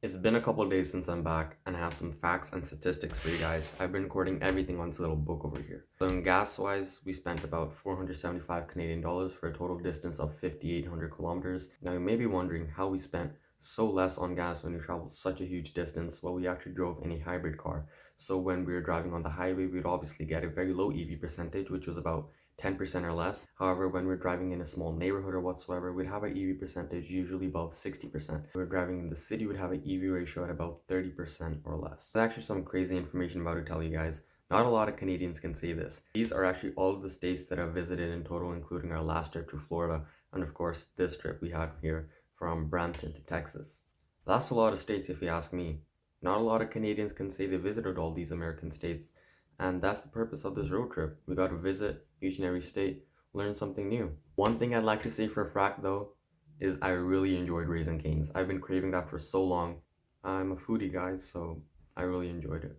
It's been a couple days since I'm back and I have some facts and statistics for you guys. I've been recording everything on this little book over here. So in gas wise, we spent about 475 Canadian dollars for a total distance of 5,800 kilometers. Now you may be wondering how we spent so less on gas when we traveled such a huge distance. Well, we actually drove in a hybrid car. So when we were driving on the highway, we'd obviously get a very low EV percentage, which was about 10% or less. However, when we're driving in a small neighborhood or whatsoever, we'd have an EV percentage usually above 60%. If we're driving in the city, we'd have an EV ratio at about 30% or less. There's actually some crazy information about to tell you guys. Not a lot of Canadians can say this. These are actually all of the states that I've visited in total, including our last trip to Florida, and of course, this trip we had here from Brampton to Texas. That's a lot of states if you ask me. Not a lot of Canadians can say they visited all these American states. And that's the purpose of this road trip. We got to visit each and every state, learn something new. One thing I'd like to say for a fact though, is I really enjoyed Raising Cane's. I've been craving that for so long. I'm a foodie guy, so I really enjoyed it.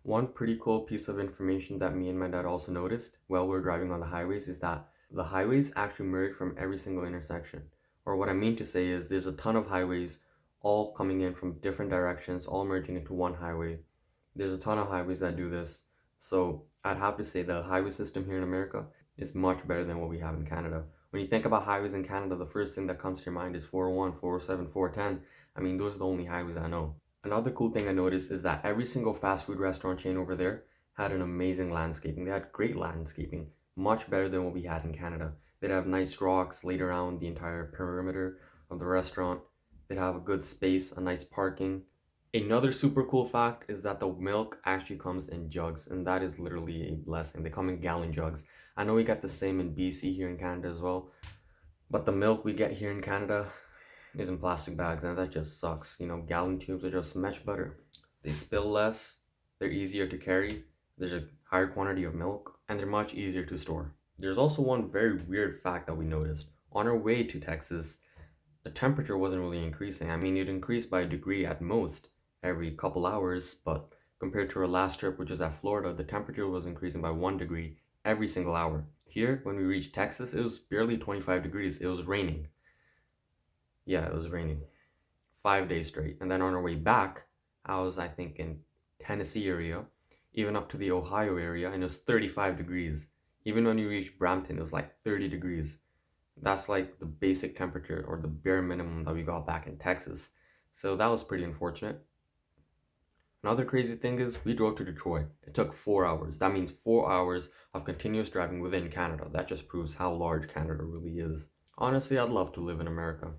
One pretty cool piece of information that me and my dad also noticed while we're driving on the highways is that the highways actually merge from every single intersection. Or what I mean to say is there's a ton of highways all coming in from different directions, all merging into one highway. There's a ton of highways that do this. So I'd have to say the highway system here in America is much better than what we have in Canada. When you think about highways in Canada, the first thing that comes to your mind is 401, 407, 410. I mean, those are the only highways I know. Another cool thing I noticed is that every single fast food restaurant chain over there had an amazing landscaping. They had great landscaping, much better than what we had in Canada. They'd have nice rocks laid around the entire perimeter of the restaurant. They'd have a good space, a nice parking. Another super cool fact is that the milk actually comes in jugs, and that is literally a blessing. They come in gallon jugs. I know we got the same in BC here in Canada as well, but the milk we get here in Canada is in plastic bags, and that just sucks. You know, gallon tubes are just much better. They spill less, they're easier to carry, there's a higher quantity of milk, and they're much easier to store. There's also one very weird fact that we noticed. On our way to Texas, the temperature wasn't really increasing. I mean, it increased by a degree at most every couple hours, but compared to our last trip, which was at Florida, the temperature was increasing by 1 degree every single hour. Here, when we reached Texas, it was barely 25 degrees. It was raining. Yeah, it was raining 5 days straight. And then on our way back, I was, I think, in Tennessee area, even up to the Ohio area, and it was 35 degrees. Even when you reached Brampton, it was like 30 degrees. That's like the basic temperature or the bare minimum that we got back in Texas. So that was pretty unfortunate. Another crazy thing is we drove to Detroit. It took 4 hours. That means 4 hours of continuous driving within Canada. That just proves how large Canada really is. Honestly, I'd love to live in America.